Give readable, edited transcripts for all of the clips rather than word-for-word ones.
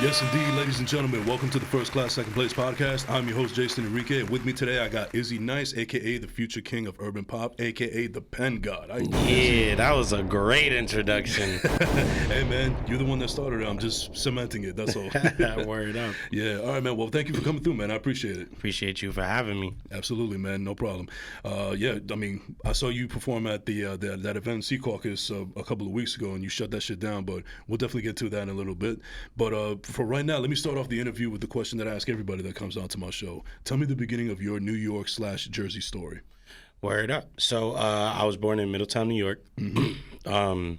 Yes, indeed, ladies and gentlemen, welcome to the First Class, Second Place podcast. I'm your host, Jason Enrique, and with me today I got IzzyNyce, a.k.a. the future king of urban pop, a.k.a. the pen god. Yeah, that was a great introduction. Hey, man, you're the one that started it. I'm just cementing it, that's all. Word up. Yeah, all right, man. Well, thank you for coming through, man. I appreciate it. Appreciate you for having me. Absolutely, man. No problem. Yeah, I mean, I saw you perform at that event in Sea Caucus a couple of weeks ago, and you shut that shit down, but we'll definitely get to that in a little bit. But for right now, let me start off the interview with the question that I ask everybody that comes on to my show. Tell me the beginning of your New York/Jersey story. Word up. So I was born in Middletown, New York. Mm-hmm.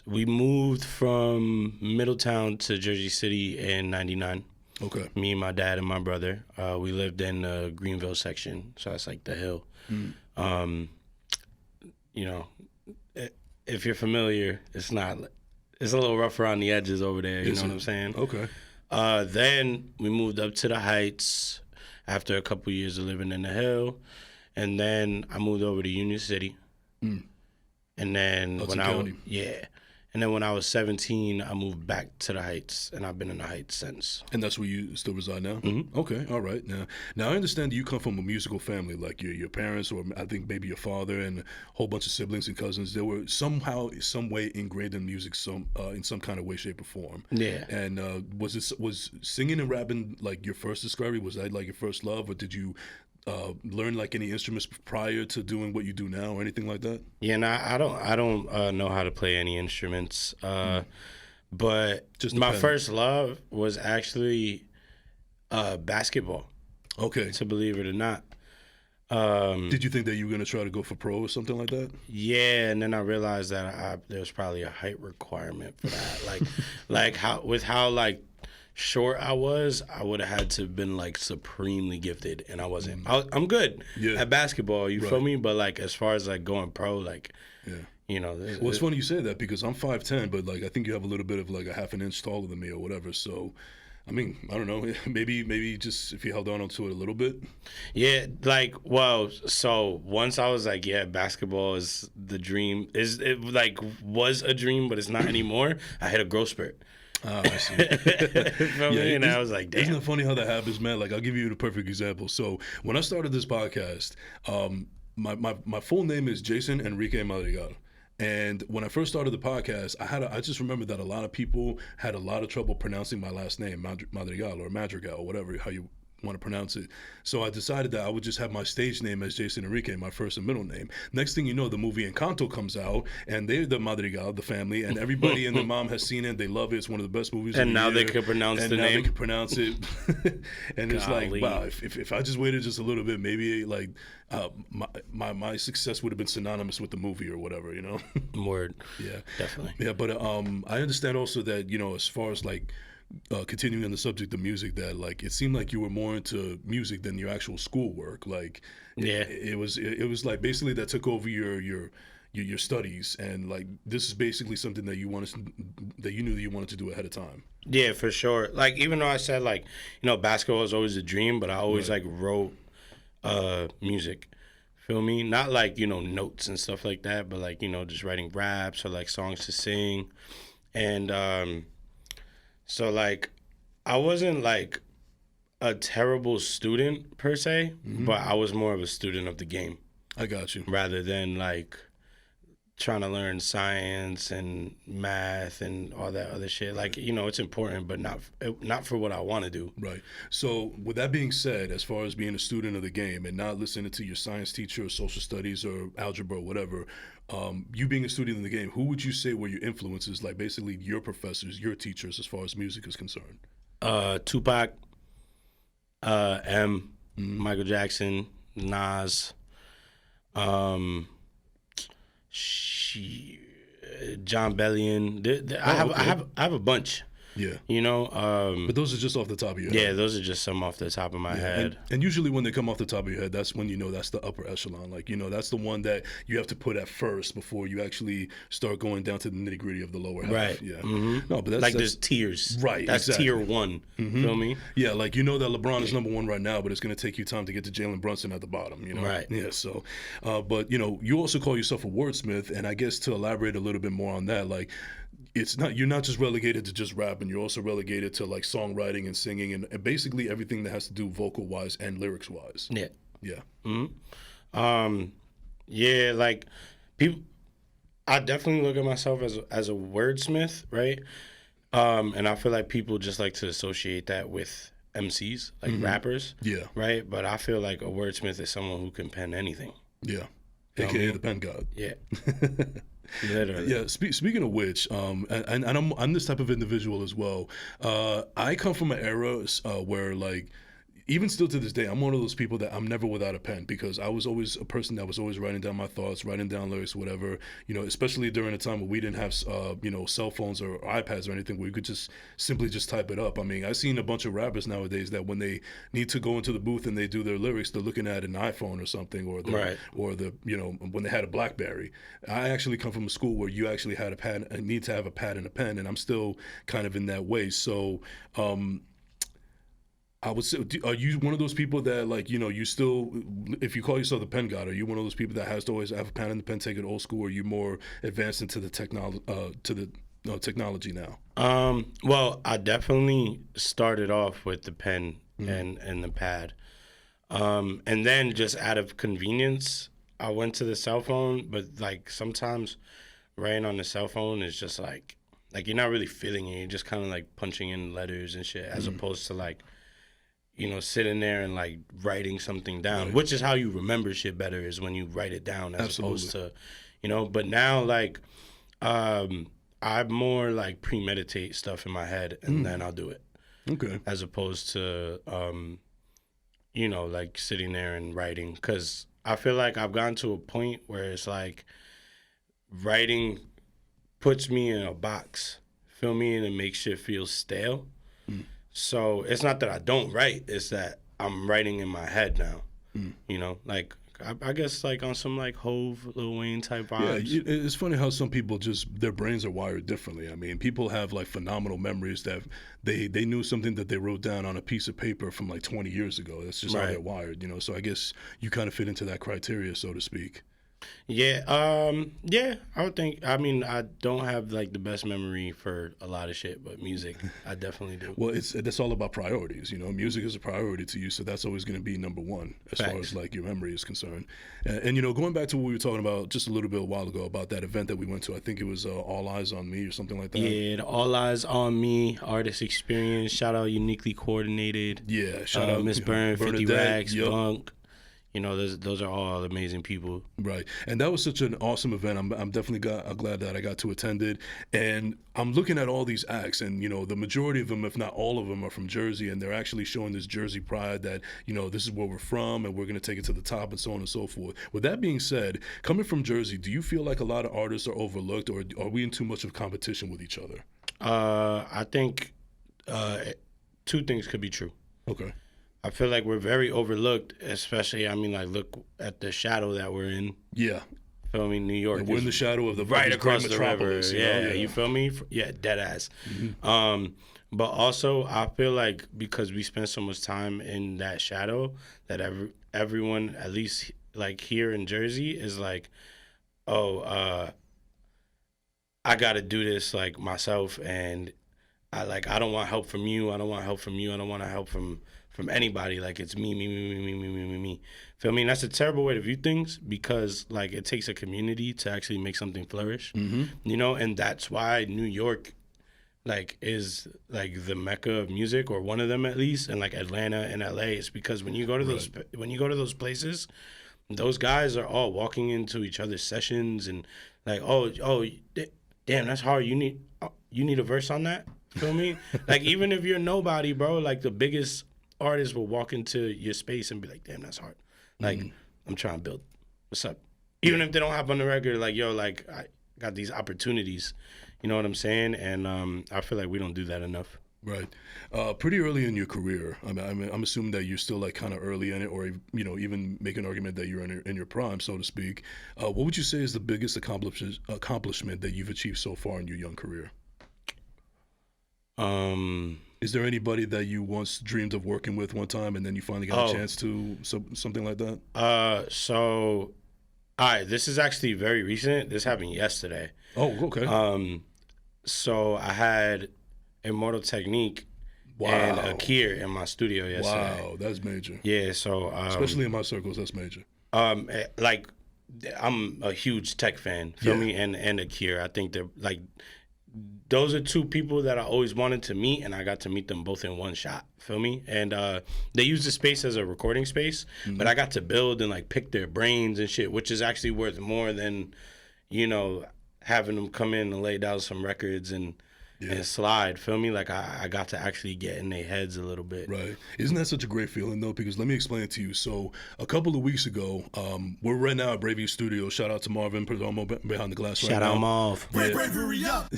We moved from Middletown to Jersey City in '99. Okay. Me, my dad, and my brother. We lived in the Greenville section, so that's like the hill. Mm. You know, if you're familiar, it's a little rough around the edges over there. You know what I'm saying? Okay. Then we moved up to the Heights after a couple years of living in the Hill, and then I moved over to Union City. Mm. And then when I was 17, I moved back to the Heights, and I've been in the Heights since. And that's where you still reside now? Mm-hmm. Okay, all right. Now I understand that you come from a musical family, like your parents, or I think maybe your father and a whole bunch of siblings and cousins. They were somehow, some way ingrained in music, in some kind of way, shape, or form. Yeah. And was singing and rapping like your first discovery? Was that like your first love, or did you learn like any instruments prior to doing what you do now or anything like that? Yeah, I don't know how to play any instruments. But just my first love was actually basketball. Okay. To believe it or not. Did you think that you were going to try to go for pro or something like that? Yeah, and then I realized that there was probably a height requirement for that. like how short I would have had to have been like supremely gifted, and I wasn't. I'm good at basketball, you feel me? But like as far as like going pro, like you know. Well, it's funny you say that because I'm 5'10", but like I think you have a little bit of like a half an inch taller than me or whatever. So, I mean, I don't know. Maybe just if you held on to it a little bit. Yeah, so once I was like, yeah, basketball is the dream. Was a dream, but it's not anymore. I hit a growth spurt. Oh, I see. And I was like, damn. Isn't it funny how that happens, man? Like, I'll give you the perfect example. So when I started this podcast, my full name is Jason Enrique Madrigal. And when I first started the podcast, I just remember that a lot of people had a lot of trouble pronouncing my last name, Madrigal or Madrigal, or whatever, how you want to pronounce it. So I decided that I would just have my stage name as Jason Enrique, my first and middle name. Next thing you know, the movie Encanto comes out, and they're the Madrigal, the family, and everybody and their mom has seen it. They love it. It's one of the best movies and of the now year. They can pronounce and the now name. They can pronounce it. And it's Golly. like, wow, if I just waited just a little bit, maybe like my success would have been synonymous with the movie or whatever, you know? Word. Yeah. Definitely. Yeah, but I understand also that, you know, as far as like continuing on the subject of music, that like it seemed like you were more into music than your actual schoolwork. Like, it was like basically that took over your studies, and like this is basically something that you knew that you wanted to do ahead of time. Yeah, for sure. Like even though I said like, you know, basketball was always a dream, but I always like wrote music. Feel me? Not like, you know, notes and stuff like that, but like, you know, just writing raps or like songs to sing. And so, like, I wasn't, like, a terrible student, per se, but I was more of a student of the game. I got you. Rather than, like, trying to learn science and math and all that other shit. Like, you know, it's important, but not for what I want to do. Right. So, with that being said, as far as being a student of the game and not listening to your science teacher or social studies or algebra or whatever, you being a student in the game, who would you say were your influences, like basically your professors, your teachers, as far as music is concerned? Tupac, Michael Jackson, Nas, John Bellion. I have a bunch. Yeah. You know? But those are just off the top of your head. Yeah, those are just some off the top of my head. And usually when they come off the top of your head, that's when you know that's the upper echelon. Like, you know, that's the one that you have to put at first before you actually start going down to the nitty gritty of the lower half. Right. Yeah. Mm-hmm. No, but that's like there's tiers. Right. That's exactly. tier one. Mm-hmm. Feel me? Yeah, like you know that LeBron is number one right now, but it's going to take you time to get to Jalen Brunson at the bottom, you know? Right. Yeah, so, but, you know, you also call yourself a wordsmith, and I guess to elaborate a little bit more on that, like, it's not, you're not just relegated to just rapping. You're also relegated to like songwriting and singing and basically everything that has to do vocal wise and lyrics wise. Yeah. Yeah. Yeah, like people, I definitely look at myself as a wordsmith, right? And I feel like people just like to associate that with MCs, like rappers. Yeah. Right? But I feel like a wordsmith is someone who can pen anything. Yeah. You know what I AKA mean? the pen god. Yeah. Literally. Yeah. Speaking of which, and I'm this type of individual as well. I come from an era where like, even still to this day, I'm one of those people that I'm never without a pen because I was always a person that was always writing down my thoughts, writing down lyrics, whatever. You know, especially during a time when we didn't have, you know, cell phones or iPads or anything where you could just simply just type it up. I mean, I've seen a bunch of rappers nowadays that when they need to go into the booth and they do their lyrics, they're looking at an iPhone or something, or the you know, when they had a BlackBerry. I actually come from a school where you actually had a pad, need to have a pad and a pen, and I'm still kind of in that way. So. I would say, are you one of those people that, like, you know, you still, if you call yourself the pen god, are you one of those people that has to always have a pen and the pen, take it old school, or are you more advanced into the technology now? Well, I definitely started off with the pen and the pad. And then just out of convenience, I went to the cell phone, but like sometimes writing on the cell phone is just like you're not really feeling it. You're just kind of like punching in letters and shit as opposed to like, you know, sitting there and like writing something down, which is how you remember shit better, is when you write it down as opposed to, you know. But now like I more like premeditate stuff in my head and then I'll do it. Okay. As opposed to you know, like sitting there and writing, because I feel like I've gotten to a point where it's like writing puts me in a box, feel me, and it makes shit feel stale. So it's not that I don't write, it's that I'm writing in my head now. You know, like I guess like on some like Hove, Lil Wayne type vibes. Yeah, it's funny how some people just, their brains are wired differently. I mean, people have like phenomenal memories that they knew something that they wrote down on a piece of paper from like 20 years ago. That's just how they're wired, you know. So I guess you kind of fit into that criteria, so to speak. Yeah, yeah, I would think. I mean, I don't have like the best memory for a lot of shit, but music, I definitely do. Well, that's all about priorities, you know. Music is a priority to you, so that's always going to be number one as far as like your memory is concerned. And you know, going back to what we were talking about just a little bit a while ago about that event that we went to, I think it was All Eyes on Me or something like that. Yeah, the All Eyes on Me artist experience. Shout out Uniquely Coordinated. Yeah, shout out Miss Byrne, 50 Rags, yep. Bunk. You know, those are all amazing people. Right. And that was such an awesome event. I'm definitely glad that I got to attend it. And I'm looking at all these acts, and, you know, the majority of them, if not all of them, are from Jersey, and they're actually showing this Jersey pride that, you know, this is where we're from, and we're going to take it to the top, and so on and so forth. With that being said, coming from Jersey, do you feel like a lot of artists are overlooked, or are we in too much of competition with each other? I think two things could be true. Okay. I feel like we're very overlooked, especially, I mean, like, look at the shadow that we're in. Yeah. Feel me? New York. We're in the shadow of the right across the river. Yeah, you feel me? Yeah, dead ass. But also, I feel like because we spend so much time in that shadow, that everyone, at least like here in Jersey, is like, oh, I got to do this like myself, and I don't want help from you. I don't want help from you. I don't want help from anybody. Like, it's me. Feel me? And that's a terrible way to view things, because like it takes a community to actually make something flourish. You know, and that's why New York like is like the mecca of music, or one of them at least, and like Atlanta and LA. It's because when you go to those places, those guys are all walking into each other's sessions and like, oh, damn, that's hard. You need a verse on that. Feel me? Like, even if you're nobody, bro, like the biggest artists will walk into your space and be like, damn, that's hard. Like, I'm trying to build. What's up? Even if they don't have on the record, like, yo, like, I got these opportunities. You know what I'm saying? And I feel like we don't do that enough. Right. Pretty early in your career, I'm assuming that you're still like kind of early in it, or, you know, even make an argument that you're in your prime, so to speak. What would you say is the biggest accomplishment that you've achieved so far in your young career? Is there anybody that you once dreamed of working with one time, and then you finally got a chance to something like that? So, all right, this is actually very recent. This happened yesterday. Oh, okay. So I had Immortal Technique and Wow. Akir in my studio yesterday. Wow, that's major. Yeah, so Especially in my circles, that's major. like I'm a huge tech fan, feel Yeah. me? And Akir. I think they're like those are two people that I always wanted to meet, and I got to meet them both in one shot. Feel me? And they use the space as a recording space, but I got to build and like pick their brains and shit, which is actually worth more than, you know, having them come in and lay down some records and slide. Feel me? Like I got to actually get in their heads a little bit. Right. Isn't that such a great feeling though? Because let me explain it to you. So a couple of weeks ago, we're right now at Bravery Studio. Shout out to Marvin Perdomo behind the glass right now. Shout out Marv. Bravery up.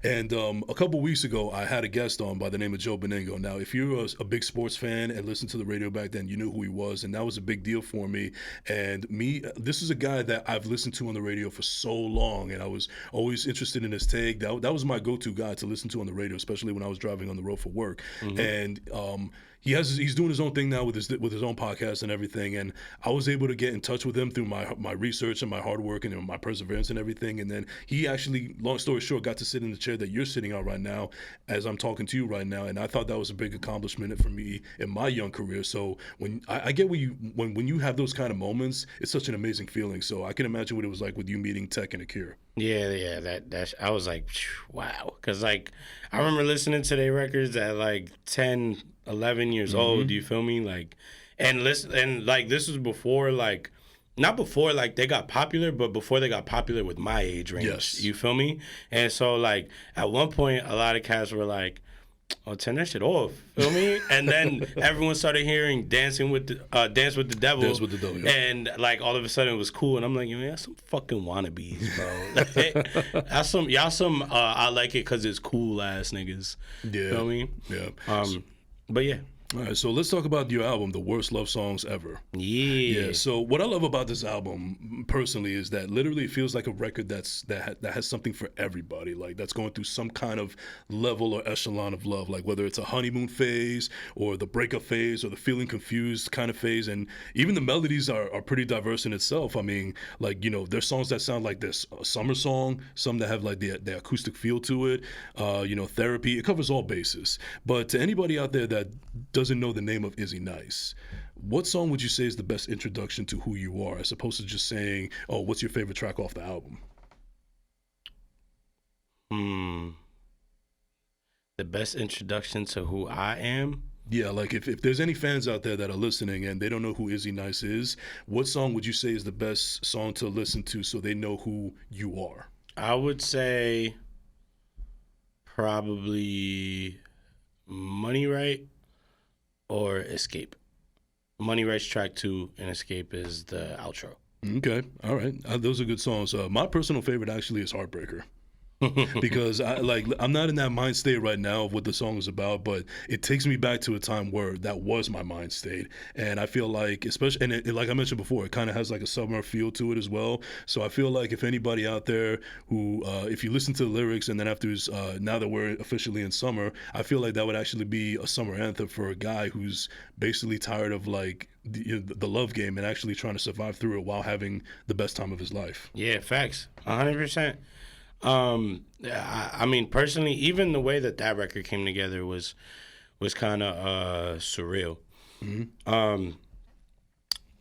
And a couple of weeks ago, I had a guest on by the name of Joe Beningo. Now, if you're a big sports fan and listened to the radio back then, you knew who he was, and that was a big deal for me. And this is a guy that I've listened to on the radio for so long, and I was always interested in his take. That was my go-to guy to listen to on the radio, especially when I was driving on the road for work. And he's doing his own thing now with his own podcast and everything. And I was able to get in touch with him through my research and my hard work and my perseverance and everything. And then he actually, long story short, got to sit in the chair that you're sitting on right now as I'm talking to you right now. And I thought that was a big accomplishment for me in my young career. So when I get when you have those kind of moments, it's such an amazing feeling. So I can imagine what it was like with you meeting Tech and Akira. Yeah, that I was like, wow, because like I remember listening to their records at like 10, 11 years old. You feel me? Like, and like this was before like, not before like they got popular, but before they got popular with my age range. Yes. You feel me? And so like at one point, a lot of cats were like, "Oh, turn that shit off." Feel me? And then everyone started hearing Dance with the Devil. Dance with the Devil, yeah. And like all of a sudden it was cool. And I'm like, y'all some fucking wannabes, bro. Y'all some I like it because it's cool ass niggas. Yeah. Feel me? Yeah. But yeah. All right, so let's talk about your album, The Worst Love Songs Ever. Yeah. So what I love about this album, personally, is that literally it feels like a record that has something for everybody. Like that's going through some kind of level or echelon of love. Like whether it's a honeymoon phase or the breakup phase or the feeling confused kind of phase, and even the melodies are pretty diverse in itself. I mean, like there's songs that sound like this summer song, some that have like the acoustic feel to it. Therapy. It covers all bases. But to anybody out there that doesn't know the name of IzzyNyce, what song would you say is the best introduction to who you are, as opposed to just saying, "Oh, what's your favorite track off the album?" The best introduction to who I am? Yeah, like if there's any fans out there that are listening and they don't know who IzzyNyce is, what song would you say is the best song to listen to so they know who you are? I would say probably Money Right or Escape. Money Right's track 2 and Escape is the outro. Okay, all right. Those are good songs. My personal favorite actually is Heartbreaker. Because I'm not in that mind state right now of what the song is about, but it takes me back to a time where that was my mind state, and I feel like, especially, and like I mentioned before, it kind of has like a summer feel to it as well. So I feel like if anybody out there who, if you listen to the lyrics and then afterwards, now that we're officially in summer, I feel like that would actually be a summer anthem for a guy who's basically tired of like the love game and actually trying to survive through it while having the best time of his life. Yeah, facts, 100%. I mean, personally, even the way that record came together was kind of surreal.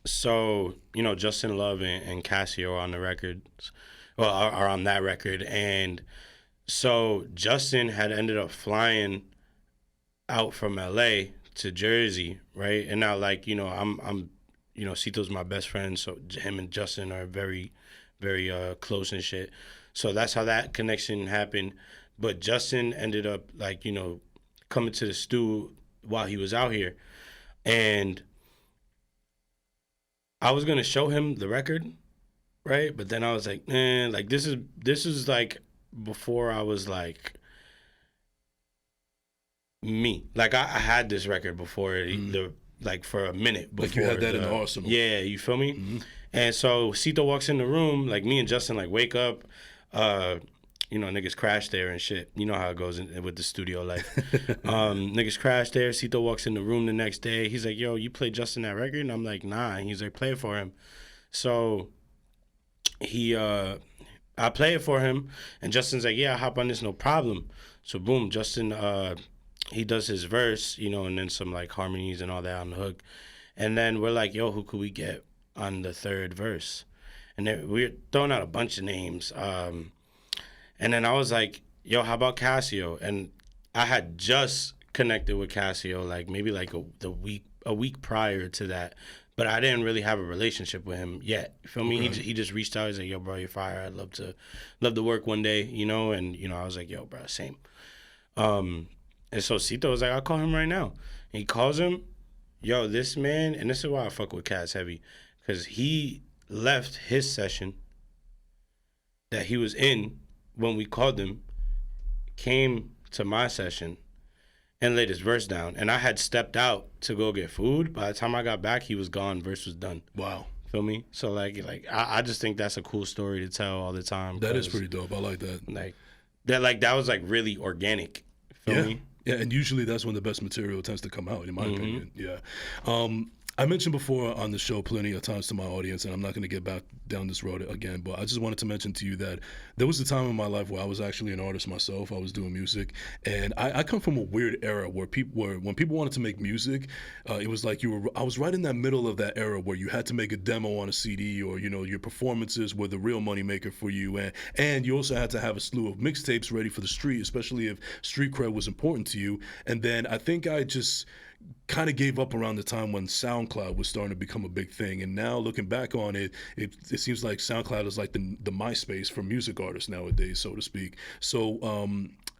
So Justin Love and Cassie are on the records, well, are on that record, and so Justin had ended up flying out from LA to Jersey, right? And now, like, I'm Cito's my best friend, so him and Justin are very, very close and shit. So that's how that connection happened. But Justin ended up like, coming to the stew while he was out here. And I was gonna show him the record, right? But then I was like, like this is like before I was like me. Like I had this record before like for a minute before. Like you had that in the arsenal. Yeah, you feel me? And so Cito walks in the room, like me and Justin like wake up. Niggas crash there and shit. You know how it goes with the studio life. Niggas crash there. Cito walks in the room the next day. He's like, "Yo, you play Justin that record?" And I'm like, "Nah." And he's like, "Play it for him." So he I play it for him, and Justin's like, yeah, I'll hop on this, no problem. So boom, Justin, he does his verse, you know, and then some like harmonies and all that on the hook. And then we're like, yo, who could we get on the third verse? And then we're throwing out a bunch of names. And then I was like, yo, how about Casio? And I had just connected with Casio, like maybe like a week prior to that. But I didn't really have a relationship with him yet. You feel me? Okay. He just reached out. He's like, yo, bro, you're fire. I'd love to work one day, you know? And, you know, I was like, yo, bro, same. And so Cito was like, I'll call him right now. And he calls him, yo, this man, and this is why I fuck with Cats heavy, because he left his session that he was in when we called him, came to my session, and laid his verse down. And I had stepped out to go get food. By the time I got back, he was gone. Verse was done. Wow. Feel me? So like I just think that's a cool story to tell all the time. That is pretty dope. I like that. That was like really organic. Feel me? Yeah, and usually that's when the best material tends to come out, in my opinion. Yeah. I mentioned before on the show plenty of times to my audience, and I'm not going to get back down this road again, but I just wanted to mention to you that there was a time in my life where I was actually an artist myself. I was doing music, and I come from a weird era where when people wanted to make music, it was like I was right in that middle of that era where you had to make a demo on a CD, or, you know, your performances were the real moneymaker for you, and you also had to have a slew of mixtapes ready for the street, especially if street cred was important to you. And then I think I just kind of gave up around the time when SoundCloud was starting to become a big thing. And now looking back on it, it seems like SoundCloud is like the MySpace for music artists nowadays, so to speak. So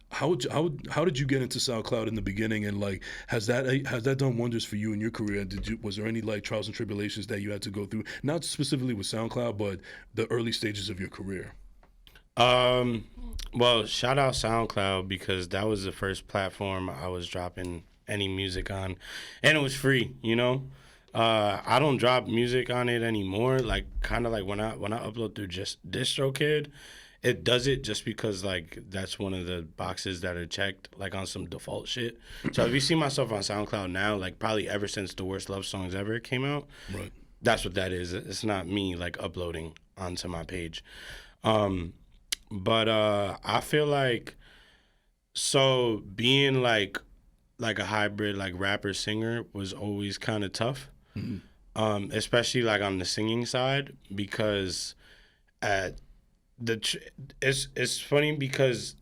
how did you get into SoundCloud in the beginning, and like has that done wonders for you in your career? Was there any like trials and tribulations that you had to go through, not specifically with SoundCloud, but the early stages of your career? Well, shout out SoundCloud, because that was the first platform I was dropping any music on, and it was free, you know. I don't drop music on it anymore. Like kind of like when I upload through just DistroKid, it does it just because like that's one of the boxes that are checked like on some default shit. So if you see myself on SoundCloud now, like probably ever since The Worst Love Songs Ever came out, right, that's what that is. It's not me like uploading onto my page. But I feel like, so being like a hybrid like rapper singer was always kind of tough, especially like on the singing side, because at it's funny because,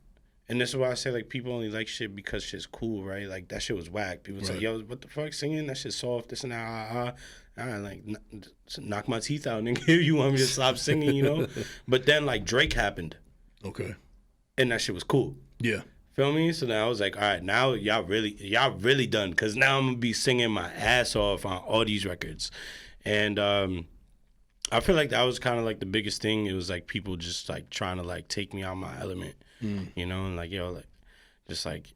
and this is why I say like people only like shit because shit's cool, right? Like that shit was whack. People say, yo, what the fuck, singing that shit soft, this and that, I like knock my teeth out, nigga. You want me to stop singing, you know? But then like Drake happened. Okay. And that shit was cool. Yeah. Feel me? So now I was like, all right, now y'all really done, because now I'm gonna be singing my ass off on all these records. And I feel like that was kind of like the biggest thing. It was like people just like trying to like take me out my element, you know, and like, yo, like just like,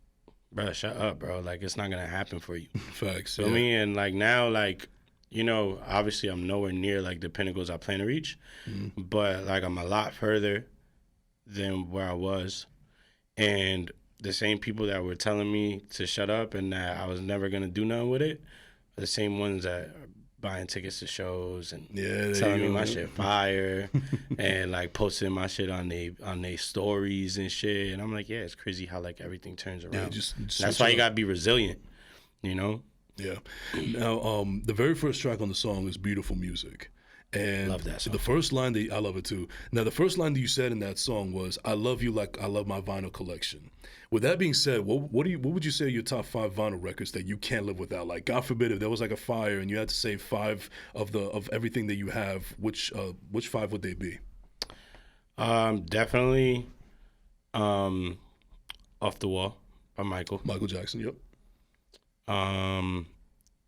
bro, shut up, bro. Like it's not gonna happen for you. Facts. Feel me? And like now, like, you know, obviously I'm nowhere near like the pinnacles I plan to reach, but like I'm a lot further than where I was. And the same people that were telling me to shut up and that I was never gonna do nothing with it are the same ones that are buying tickets to shows and telling me my shit fire and like posting my shit on they stories and shit. And I'm like, yeah, it's crazy how like everything turns around. Yeah, just that's why you gotta be resilient, you know? Yeah. Now, the very first track on the song is Beautiful Music. And love that song. The first line I love it too. Now, the first line that you said in that song was, "I love you like I love my vinyl collection." With that being said, what would you say are your top 5 vinyl records that you can't live without? Like, God forbid, if there was like a fire and you had to save 5 of everything that you have, which 5 would they be? Definitely, Off the Wall by Michael Jackson. Yep.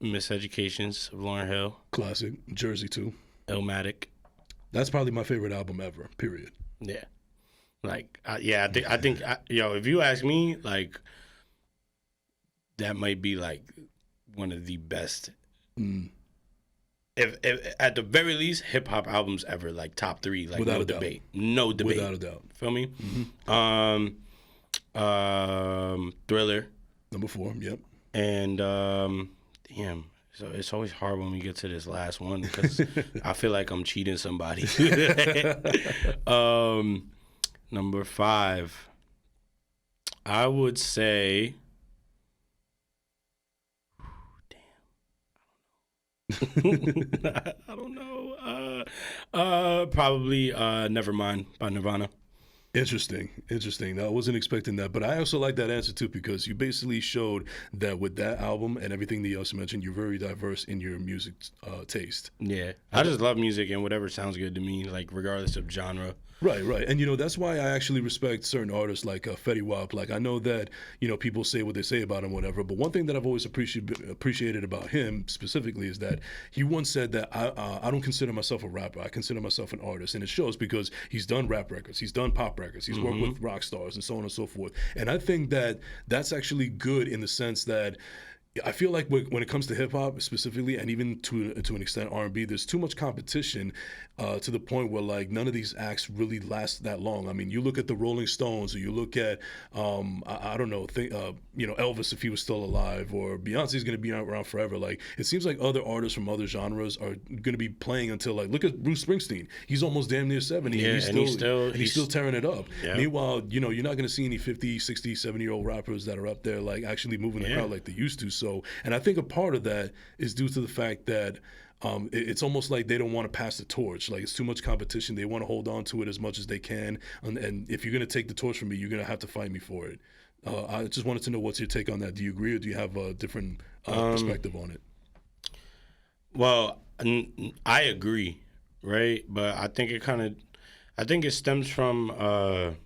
Miseducations of Lauryn Hill. Classic. Jersey too. Illmatic. That's probably my favorite album ever. Period. Yeah. Like, I think, yo, if you ask me, like, that might be like one of the best. If at the very least, hip hop albums ever, like top 3, like without no debate, no debate, without a doubt. Feel me? Thriller. Number 4. Yep. And damn. So it's always hard when we get to this last one because I feel like I'm cheating somebody. Number 5. I would say. I don't know. Probably Nevermind by Nirvana. Interesting. I wasn't expecting that, but I also like that answer too because you basically showed that with that album and everything that you also mentioned, you're very diverse in your music taste. Yeah, I just love music and whatever sounds good to me, like regardless of genre. Right. And, that's why I actually respect certain artists like Fetty Wap. Like, I know that, people say what they say about him, whatever. But one thing that I've always appreciated about him specifically is that he once said that I don't consider myself a rapper. I consider myself an artist. And it shows because he's done rap records. He's done pop records. He's worked with rock stars and so on and so forth. And I think that that's actually good in the sense that I feel like when it comes to hip hop specifically, and even to an extent R&B, there's too much competition to the point where like none of these acts really last that long. I mean, you look at the Rolling Stones, or you look at I don't know, Elvis if he was still alive, or Beyonce's going to be around forever. Like it seems like other artists from other genres are going to be playing until like look at Bruce Springsteen. He's almost damn near 70, yeah, and he's still tearing it up. Yeah. Meanwhile, you're not going to see any 50, 60, 70-year-old rappers that are up there like actually moving the crowd like they used to. So, and I think a part of that is due to the fact that it's almost like they don't want to pass the torch. Like it's too much competition. They want to hold on to it as much as they can. And if you're going to take the torch from me, you're going to have to fight me for it. I just wanted to know what's your take on that. Do you agree or do you have a different perspective on it? Well, I agree, right? But I think it stems from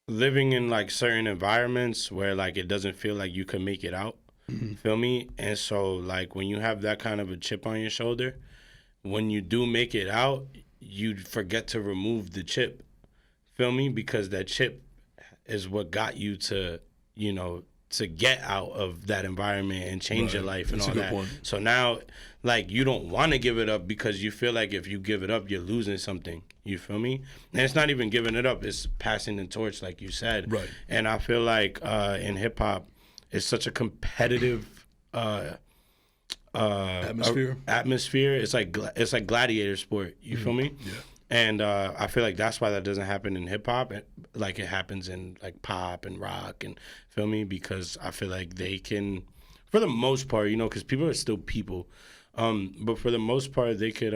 living in like certain environments where like it doesn't feel like you can make it out. Feel me? And so like when you have that kind of a chip on your shoulder, when you do make it out, you forget to remove the chip. Feel me? Because that chip is what got you to, to get out of that environment and change your life and all that. Point. So now, like, you don't want to give it up because you feel like if you give it up, you're losing something. You feel me? And it's not even giving it up. It's passing the torch, like you said. Right. And I feel like in hip-hop, it's such a competitive atmosphere. It's like gladiator sport. You feel me? Yeah. And I feel like that's why that doesn't happen in hip hop, like it happens in like pop and rock, and feel me, because I feel like they can, for the most part, because people are still people, but for the most part they could,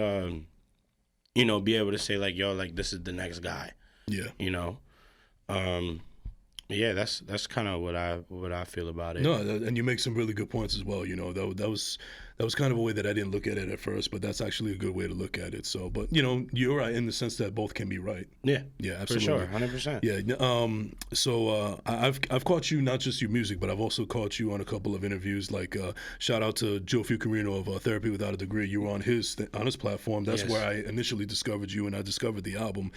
be able to say like, yo, like this is the next guy. Yeah. Yeah, that's kind of what I feel about it. No, and you make some really good points as well. That was kind of a way that I didn't look at it at first, but that's actually a good way to look at it. So, but you're right in the sense that both can be right. Yeah, absolutely, for sure, 100%. Yeah. So I've caught you not just your music, but I've also caught you on a couple of interviews. Like shout out to Joe Fiucarino of Therapy Without a Degree. You were on his platform. That's where I initially discovered you, and I discovered the album.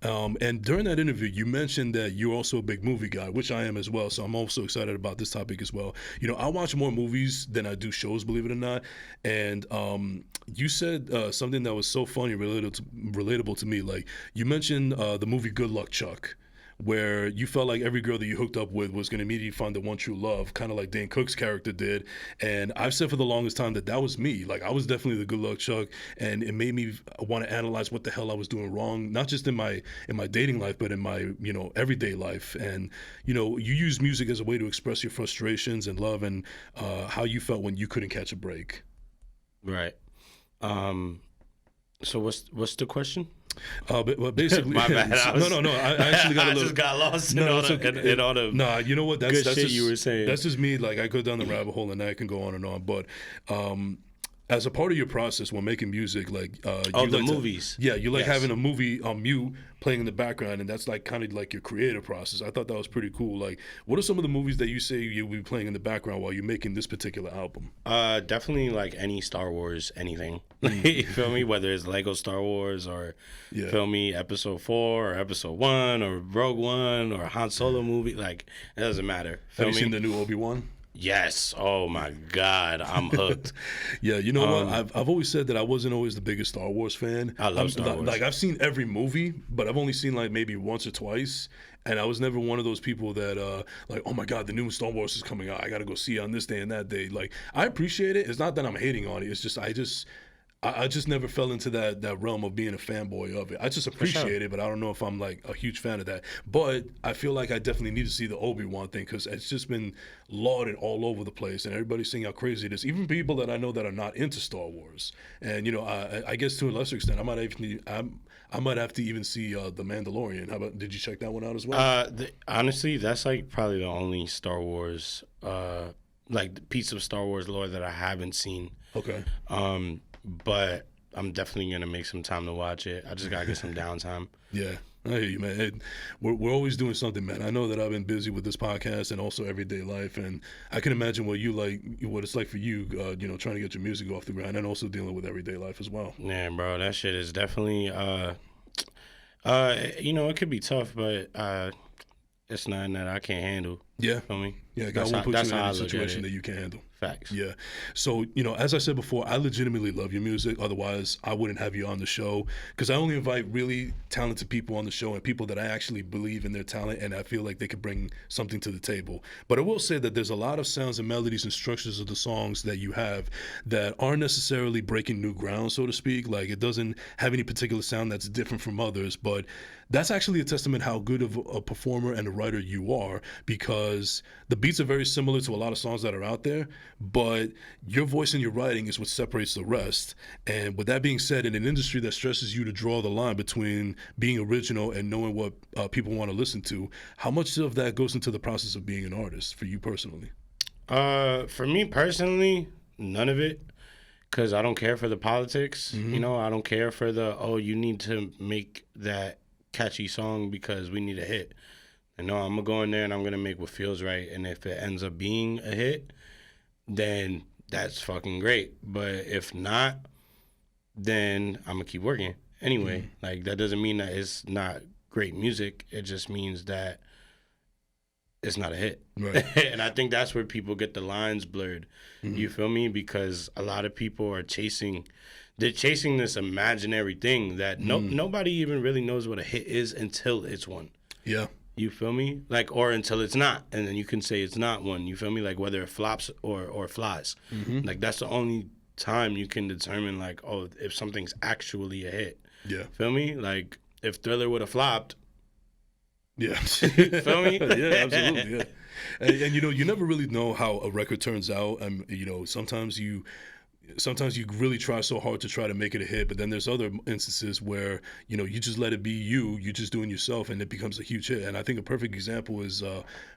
And during that interview, you mentioned that you're also a big movie guy, which I am as well. So I'm also excited about this topic as well. I watch more movies than I do shows, believe it or not. And you said something that was so funny, relatable to me. Like you mentioned the movie Good Luck Chuck, where you felt like every girl that you hooked up with was going to immediately find the one true love, kind of like Dane Cook's character did. And I've said for the longest time that was me. Like I was definitely the Good Luck Chuck, and it made me want to analyze what the hell I was doing wrong, not just in my dating life, but in my everyday life. And you use music as a way to express your frustrations and love, and how you felt when you couldn't catch a break. Right. So what's the question? But basically, my bad. No. I actually got a little. I just got lost in all the Nah, you know what? That's shit just, you were saying. That's just me. Like I go down the rabbit hole and I can go on and on. But as a part of your process when making music, like movies. You like having a movie on mute playing in the background, and that's like kind of like your creative process. I thought that was pretty cool. Like, what are some of the movies that you say you'll be playing in the background while you're making this particular album? Definitely like any Star Wars, anything. You feel me? Whether it's Lego Star Wars or feel me, Episode 4 or Episode 1 or Rogue One or a Han Solo movie, like it doesn't matter. Have you seen the new Obi-Wan? Yes. Oh my God, I'm hooked. Yeah, you know what? I've always said that I wasn't always the biggest Star Wars fan. I love Star Wars. Like I've seen every movie, but I've only seen like maybe once or twice. And I was never one of those people that like, oh my God, the new Star Wars is coming out. I got to go see it on this day and that day. Like I appreciate it. It's not that I'm hating on it. It's just I just never fell into that realm of being a fanboy of it. I just appreciate it, but I don't know if I'm like a huge fan of that. But I feel like I definitely need to see the Obi-Wan thing because it's just been lauded all over the place, and everybody's saying how crazy it is. Even people that I know that are not into Star Wars, and I guess to a lesser extent, I might have to even see the Mandalorian. How about? Did you check that one out as well? Honestly, that's like probably the only Star Wars, like the piece of Star Wars lore that I haven't seen. Okay. But I'm definitely gonna make some time to watch it. I just gotta get some downtime. Yeah, I hear you, man. We're always doing something, man. I know that I've been busy with this podcast and also everyday life, and I can imagine what it's like for you, trying to get your music off the ground and also dealing with everyday life as well. Yeah, bro, that shit is definitely, it could be tough, but it's nothing that I can't handle. Yeah, feel me? Yeah, God won't put you in any situation that you can't handle. Facts. Yeah. So, as I said before, I legitimately love your music. Otherwise, I wouldn't have you on the show because I only invite really talented people on the show and people that I actually believe in their talent and I feel like they could bring something to the table. But I will say that there's a lot of sounds and melodies and structures of the songs that you have that aren't necessarily breaking new ground, so to speak. Like it doesn't have any particular sound that's different from others, but that's actually a testament how good of a performer and a writer you are because the beats are very similar to a lot of songs that are out there, but your voice and your writing is what separates the rest. And with that being said, in an industry that stresses you to draw the line between being original and knowing what people want to listen to, how much of that goes into the process of being an artist for you personally? For me personally, none of it. Because I don't care for the politics. Mm-hmm. I don't care for you need to make that catchy song because we need a hit. I'm going to go in there and I'm going to make what feels right. And if it ends up being a hit, then that's fucking great. But if not, then I'm going to keep working. Anyway, like that doesn't mean that it's not great music. It just means that it's not a hit. Right. And I think that's where people get the lines blurred. Mm-hmm. You feel me? Because a lot of people are chasing this imaginary thing that nobody even really knows what a hit is until it's one. Yeah. You feel me? Like, or until it's not. And then you can say it's not one. You feel me? Like whether it flops or flies. Mm-hmm. Like that's the only time you can determine like, if something's actually a hit. Yeah. Feel me? Like if Thriller would have flopped. Yeah. Feel me? Yeah, absolutely. Yeah. And you never really know how a record turns out. Sometimes you really try so hard to try to make it a hit, but then there's other instances where, you just let it be you just doing yourself and it becomes a huge hit. And I think a perfect example is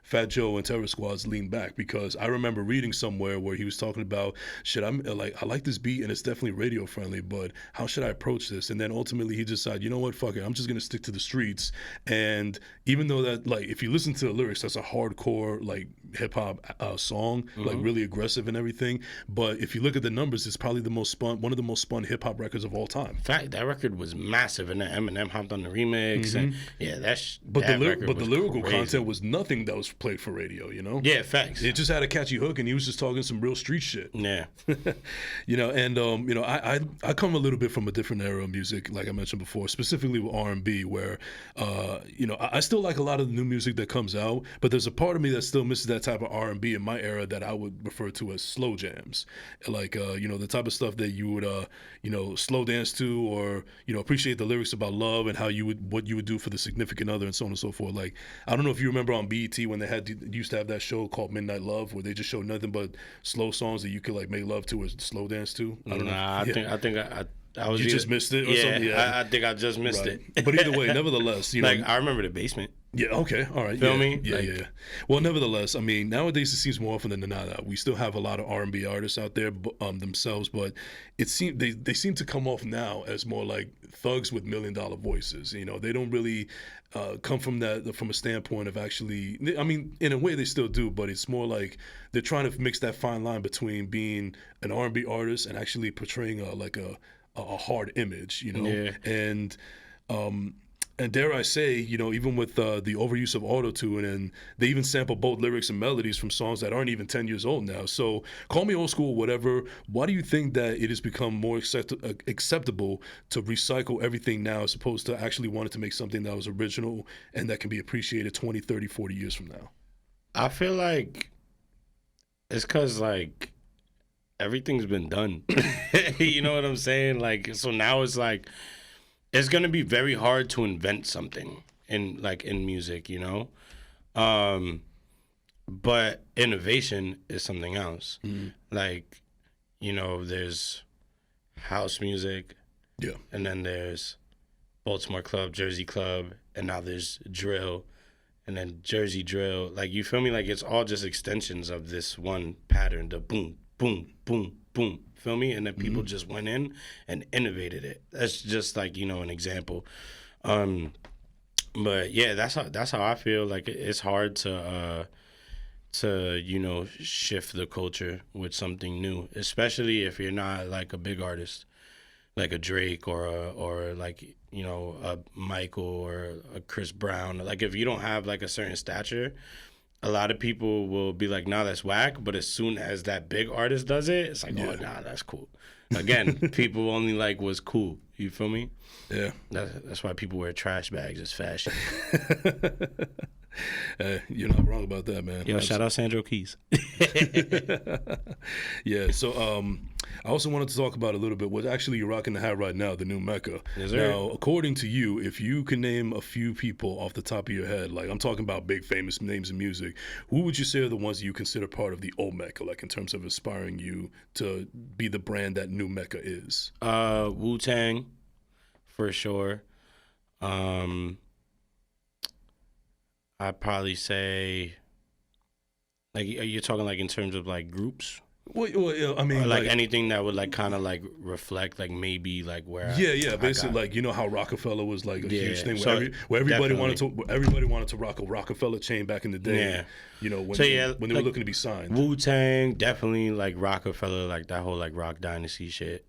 Fat Joe and Terror Squad's Lean Back, because I remember reading somewhere where he was talking about, I like this beat and it's definitely radio friendly, but how should I approach this? And then ultimately he decided, you know what, fuck it, I'm just going to stick to the streets. And even though that, like, if you listen to the lyrics, that's a hardcore, like, hip hop song, like really aggressive and everything. But if you look at the numbers, it's probably one of the most spun hip hop records of all time. In fact, that record was massive, and then Eminem hopped on the remix, and the lyrical content was nothing that was played for radio. Yeah, facts. It just had a catchy hook, and he was just talking some real street shit. Yeah, I come a little bit from a different era of music, like I mentioned before, specifically with R&B, where I still like a lot of the new music that comes out, but there's a part of me that still misses that type of R&B in my era that I would refer to as slow jams, like the type of stuff that you would slow dance to, or appreciate the lyrics about love and what you would do for the significant other and so on and so forth. Like, I don't know if you remember on BET when they used to have that show called Midnight Love, where they just showed nothing but slow songs that you could like make love to or slow dance to. I don't know. I was just missed it or something? Yeah, I think I just missed it. But either way, nevertheless, I remember The Basement. Yeah, okay, all right. Feel me? Yeah. Well, nevertheless, I mean, nowadays it seems more often than not we still have a lot of R&B artists out there themselves, but they seem to come off now as more like thugs with $1 million voices. They don't really come from a standpoint of actually, I mean, in a way they still do, but it's more like they're trying to mix that fine line between being an R&B artist and actually portraying a hard image, and dare I say, even with the overuse of auto-tune, and they even sample both lyrics and melodies from songs that aren't even 10 years old now. So call me old school, whatever. Why do you think that it has become more acceptable to recycle everything now as opposed to actually wanting to make something that was original and that can be appreciated 20, 30, 40 years from now? I feel like it's because, like, everything's been done. You know what I'm saying? Like, so now it's like, it's gonna be very hard to invent something in music, you know. But innovation is something else. Like, you know, there's house music, Yeah. and then there's Baltimore club, Jersey club, and now there's drill, and then Jersey drill. Like, you feel me? Like, it's all just extensions of this one pattern, the boom, boom, boom, boom. Feel me? And then people just went in and innovated it. That's just like, you know, an example. But yeah, that's how I feel. Like, it's hard to you know, shift the culture with something new, especially if you're not like a big artist, like a Drake or like, you know, a Michael or a Chris Brown. Like, if you don't have like a certain stature, a lot of people will be like, nah, that's whack. But as soon as that big artist does it, it's like, oh, nah, that's cool. Again, people only like what's cool. You feel me? Yeah. That's why people wear trash bags as fashion. You're not wrong about that, man. Yo, shout out Sandro Keys. Yeah, so I also wanted to talk about a little bit what actually you're rocking the hat right now, the new Mecca. Yes, sir. Now, according to you, if you can name a few people off the top of your head, like I'm talking about big famous names in music, who would you say are the ones you consider part of the old Mecca, like in terms of inspiring you to be the brand that new Mecca is? Wu-Tang, for sure. I'd probably say, like, are you talking like in terms of like groups? Well, yeah, I mean, Or like anything that would like kind of like reflect like maybe like where yeah, basically like, you know how Rockefeller was like a huge thing so where everybody definitely. wanted to rock a Rockefeller chain back in the day. Yeah. You know, when So, when they were like, looking to be signed. Wu-Tang, definitely like Rockefeller, like that whole like Rock Dynasty shit.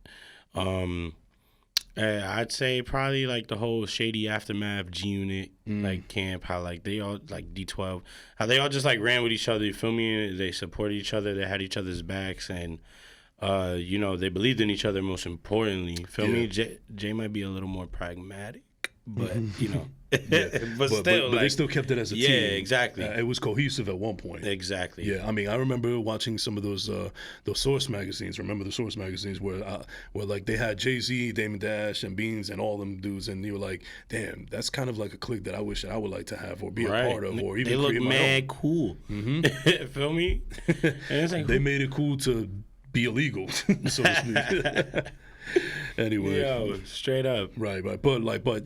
I'd say probably like the whole Shady Aftermath, G-Unit, like camp, how like they all like D12, how they all just like ran with each other, you feel me? They supported each other, they had each other's backs, and you know, they believed in each other most importantly. Feel me? Jay might be a little more pragmatic, but you know. but still, but they still kept it as a team. Yeah, exactly. It was cohesive at one point. Exactly. Yeah, I mean, I remember watching some of those Source magazines. Remember the Source magazines where like they had Jay-Z, Damon Dash, and Beans, and all them dudes, and you were like, damn, that's kind of like a clique that I wish I would like to have or be a part of, or even they look create my mad own. Cool. Feel me? And it's like, They made it cool to be illegal, so to speak. Anyway, yo, straight up. Right, but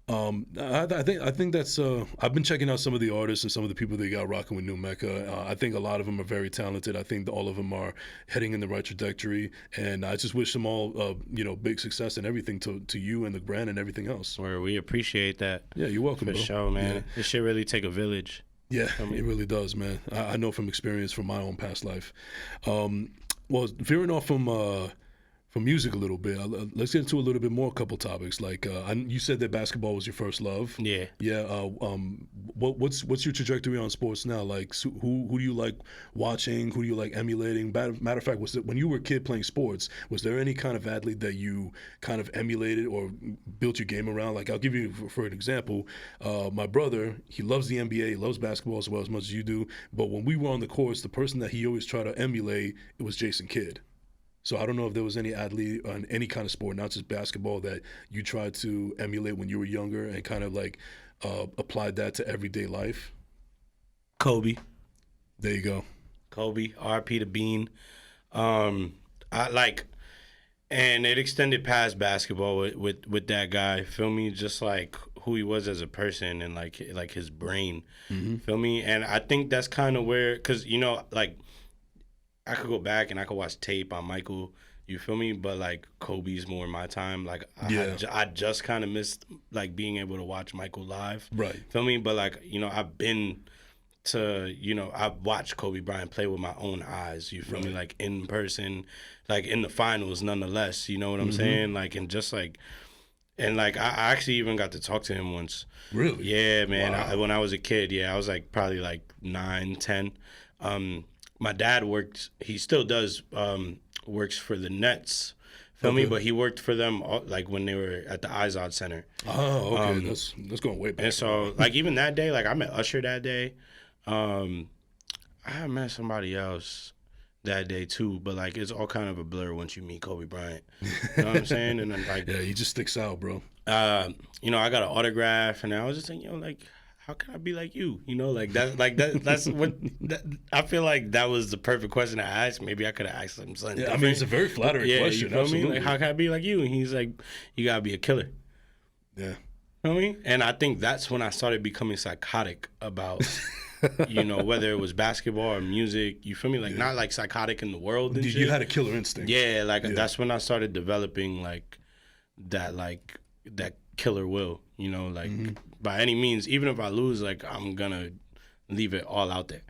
I think that's I've been checking out some of the artists and some of the people they got rocking with New Mecca. I think a lot of them are very talented. I think all of them are heading in the right trajectory, and I just wish them all you know, big success and everything to you and the brand and everything else. Where we appreciate that. Yeah, you're welcome, for bro. sure, man. Yeah. This shit really take a village. Yeah, it really does, man. I know from experience from my own past life. Well, veering off from music a little bit, let's get into a little bit more, a couple topics. Like you said that basketball was your first love. Yeah. Yeah. What's your trajectory on sports now? Like, who do you like watching? Who do you like emulating? Matter of fact, when you were a kid playing sports, was there any kind of athlete that you kind of emulated or built your game around? Like, I'll give you for an example. My brother, he loves the NBA, he loves basketball as well as much as you do. But when we were on the courts, the person that he always tried to emulate, it was Jason Kidd. So I don't know if there was any athlete on any kind of sport, not just basketball, that you tried to emulate when you were younger and kind of like applied that to everyday life. Kobe. There you go. Kobe, RP to Bean. I like, and it extended past basketball with that guy. Feel me? Just like who he was as a person and like his brain. Feel me? And I think that's kind of where, because you know, like, I could go back and I could watch tape on Michael, you feel me? But like Kobe's more my time. Like I just kind of missed like being able to watch Michael live. Right. Feel me? But like, you know, I've been to, you know, I've watched Kobe Bryant play with my own eyes, you feel me? Like in person, like in the finals nonetheless, you know what I'm saying? Like, and just like, and like I actually even got to talk to him once. Really? Yeah, man. Wow. When I was a kid, I was like probably like 9, 10. My dad worked, he still does, works for the Nets, feel me? But he worked for them like when they were at the IzzyNyce Center. Oh, okay. That's going way back. And so, like, even that day, like, I met Usher that day. I met somebody else. that day too. But like it's all kind of a blur once you meet Kobe Bryant. You know what I'm saying? And then like Yeah, he just sticks out, bro. you know, I got an autograph, and I was just thinking, you know, like, how can I be like you? You know, that's what I feel like that was the perfect question to ask. Maybe I could have asked him something. Yeah, I mean, it's a very flattering question. You feel Absolutely. me? Like, how can I be like you? And he's like, you gotta be a killer. Yeah. You know what I mean? And I think that's when I started becoming psychotic about, you know, whether it was basketball or music. You feel me? Like, not like psychotic in the world and shit. You had a killer instinct. Yeah, like that's when I started developing like that killer will, you know, like by any means, even if I lose, like I'm gonna leave it all out there.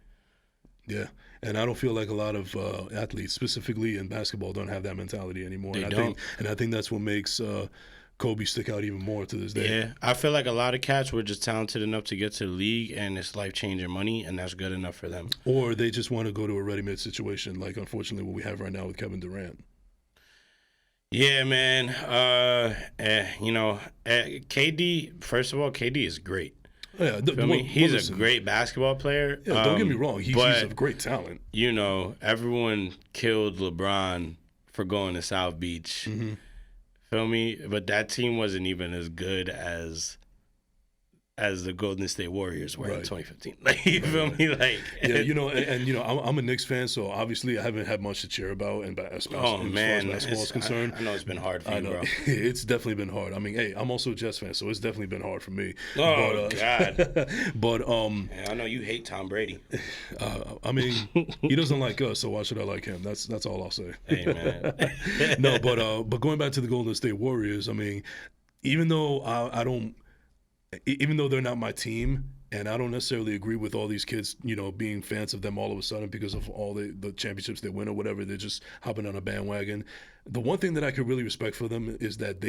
Yeah, and I don't feel like a lot of athletes, specifically in basketball, don't have that mentality anymore. They and don't. I think that's what makes Kobe stick out even more to this day. Yeah, I feel like a lot of cats were just talented enough to get to the league, and it's life-changing money, and that's good enough for them. Or they just want to go to a ready-made situation, like unfortunately what we have right now with Kevin Durant. Yeah, man. You know, KD. First of all, KD is great. Yeah, He's a great basketball player. Yeah, don't get me wrong. He's a great talent. You know, everyone killed LeBron for going to South Beach. Feel me? But that team wasn't even as good as the Golden State Warriors were in 2015. Like, you feel me? Like, yeah, you know, and you know, I'm a Knicks fan, so obviously I haven't had much to cheer about, and as far as basketball is concerned, I know it's been hard for you, bro. It's definitely been hard. I mean, hey, I'm also a Jets fan, so it's definitely been hard for me. Oh God! But yeah, I know you hate Tom Brady. I mean, he doesn't like us, so why should I like him? That's all I'll say. Hey, man. No, but going back to the Golden State Warriors, I mean, even though even though they're not my team, and I don't necessarily agree with all these kids, you know, being fans of them all of a sudden because of all the championships they win or whatever, they're just hopping on a bandwagon. The one thing that I could really respect for them is that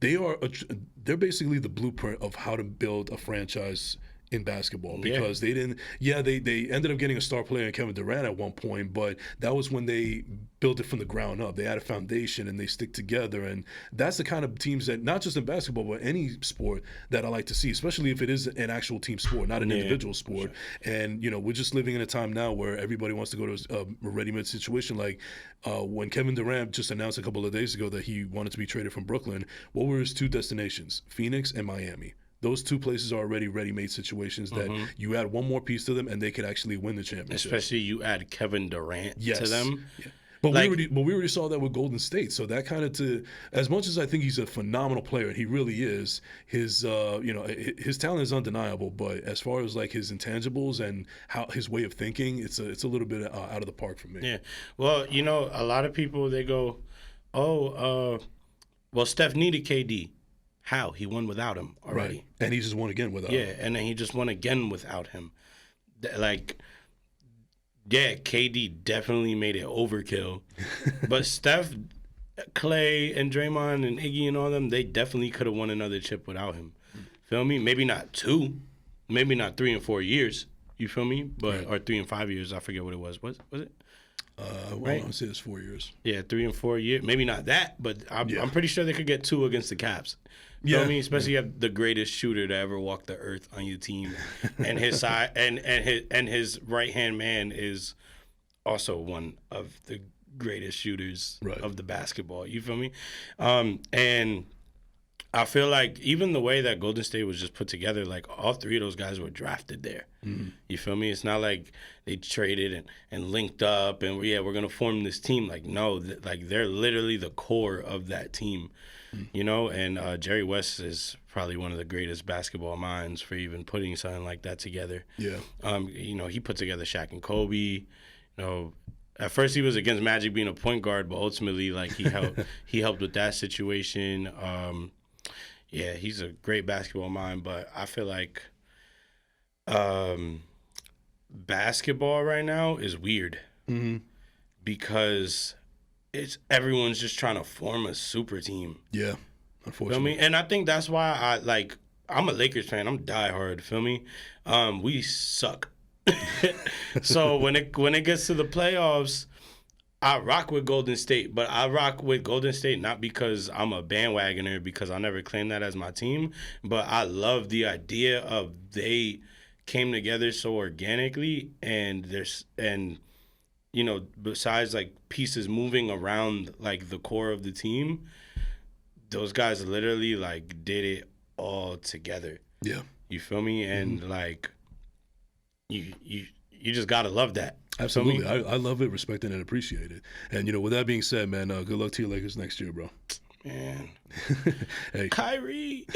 they're basically the blueprint of how to build a franchise in basketball, because they ended up getting a star player in Kevin Durant at one point, but that was when they built it from the ground up. They had a foundation and they stick together, and that's the kind of teams that, not just in basketball but any sport, that I like to see, especially if it is an actual team sport, not an individual sport. Sure. And you know, we're just living in a time now where everybody wants to go to a ready-made situation. Like when Kevin Durant just announced a couple of days ago that he wanted to be traded from Brooklyn, what were his two destinations? Phoenix and Miami. Those two places are already ready-made situations that you add one more piece to them and they could actually win the championship. Especially you add Kevin Durant to them. Yeah. But we already saw that with Golden State. So that kind of, as much as I think he's a phenomenal player, and he really is, his his talent is undeniable. But as far as like his intangibles and how his way of thinking, it's a little bit out of the park for me. Yeah. Well, you know, a lot of people, they go, well, Steph needed KD. How? He won without him already. Right. And he just won again without him. Yeah, and then he just won again without him. Like, yeah, KD definitely made it overkill. But Steph, Clay, and Draymond, and Iggy and all them, they definitely could have won another chip without him. Feel me? Maybe not 2. Maybe not 3 and 4 years. You feel me? But or 3 and 5 years. I forget what it was. Was it? Right? I want to say it's 4 years. Yeah, 3 and 4 years. Maybe not that, but I'm pretty sure they could get 2 against the Caps. You know what I mean? Especially you have the greatest shooter to ever walk the earth on your team, and his side and his right hand man is also one of the greatest shooters of the basketball. You feel me? And I feel like even the way that Golden State was just put together, like all 3 of those guys were drafted there. You feel me? It's not like they traded and linked up and we're gonna form this team. Like no, like they're literally the core of that team. You know, and Jerry West is probably one of the greatest basketball minds for even putting something like that together. Yeah. You know, he put together Shaq and Kobe. You know, at first he was against Magic being a point guard, but ultimately, like he helped with that situation. Yeah, he's a great basketball mind, but I feel like basketball right now is weird because everyone's just trying to form a super team. Yeah, unfortunately. Feel me? And I think that's why I'm a Lakers fan. I'm diehard. Feel me? We suck. So when it gets to the playoffs, I rock with Golden State, but I rock with Golden State not because I'm a bandwagoner, because I never claimed that as my team, but I love the idea of they came together so organically and you know, besides like pieces moving around like the core of the team, those guys literally like did it all together. Yeah. You feel me? And like you just gotta love that. Absolutely. I love it, respect it, and appreciate it. And, you know, with that being said, man, good luck to your Lakers next year, bro. Man. Hey. Kyrie.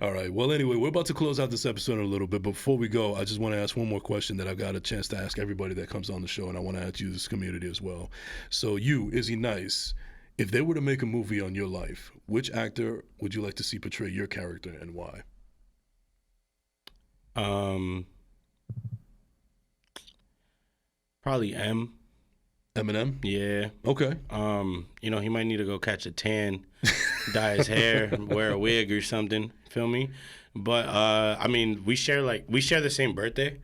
All right. Well, anyway, we're about to close out this episode in a little bit. But before we go, I just want to ask one more question that I've got a chance to ask everybody that comes on the show, and I want to ask you this community as well. So you, IzzyNyce, if they were to make a movie on your life, which actor would you like to see portray your character and why? Probably Eminem? Yeah. Okay. You know, he might need to go catch a tan, dye his hair, wear a wig or something. Feel me? But I mean, we share the same birthday.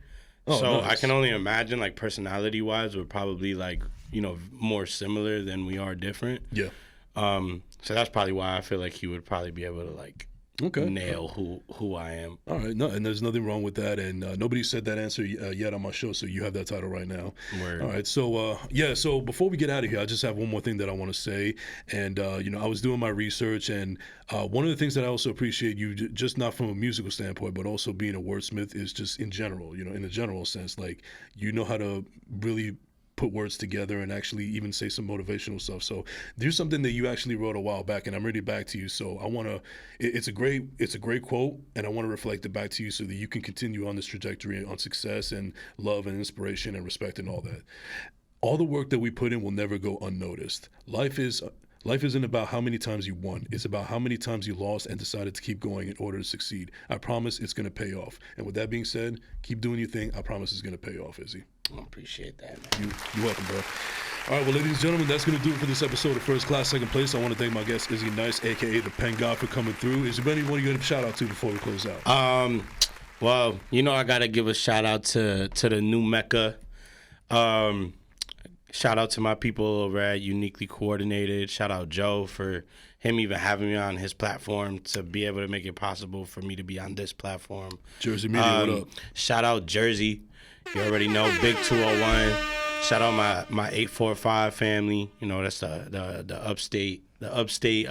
Oh, so nice. I can only imagine like personality wise we're probably like, you know, more similar than we are different. Yeah. So that's probably why I feel like he would probably be able to like nail who I am. All right, no, and there's nothing wrong with that, and nobody said that answer yet on my show, so you have that title right now. Word. All right, so so before we get out of here, I just have one more thing that I want to say, and you know, I was doing my research, and one of the things that I also appreciate you, just not from a musical standpoint, but also being a wordsmith, is just in general, you know, in the general sense, like you know how to really put words together and actually even say some motivational stuff. So there's something that you actually wrote a while back, and I'm ready back to you. So I want to, it's a great quote, and I want to reflect it back to you so that you can continue on this trajectory on success and love and inspiration and respect and all that. All the work that we put in will never go unnoticed. Life isn't about how many times you won. It's about how many times you lost and decided to keep going in order to succeed. I promise it's going to pay off. And with that being said, keep doing your thing. I promise it's going to pay off, Izzy. I appreciate that, man. You're welcome, bro. All right, well, ladies and gentlemen, that's going to do it for this episode of First Class, Second Place. I want to thank my guest, IzzyNyce, a.k.a. the Pen God, for coming through. Is there anyone you got to shout out to before we close out? Well, you know I got to give a shout out to the new Mecca. Shout out to my people over at Uniquely Coordinated. Shout out Joe for him even having me on his platform to be able to make it possible for me to be on this platform. Jersey Media, what up? Shout out Jersey. You already know, Big 201. Shout out my 845 family. You know, that's the upstate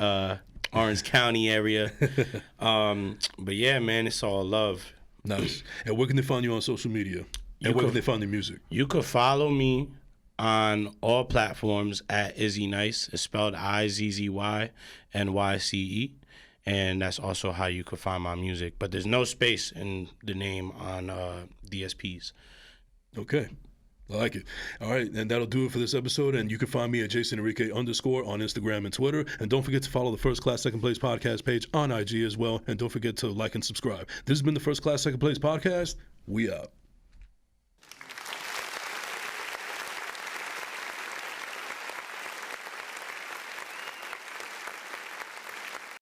Orange County area. But yeah, man, it's all love. Nice. And where can they find you on social media? And where can they find the music? You could follow me on all platforms at IzzyNyce. It's spelled IzzyNyce. And that's also how you could find my music. But there's no space in the name on DSPs. Okay. I like it. All right, and that'll do it for this episode. And you can find me at JasonEnrique_ on Instagram and Twitter. And don't forget to follow the First Class Second Place podcast page on IG as well. And don't forget to like and subscribe. This has been the First Class Second Place podcast. We out.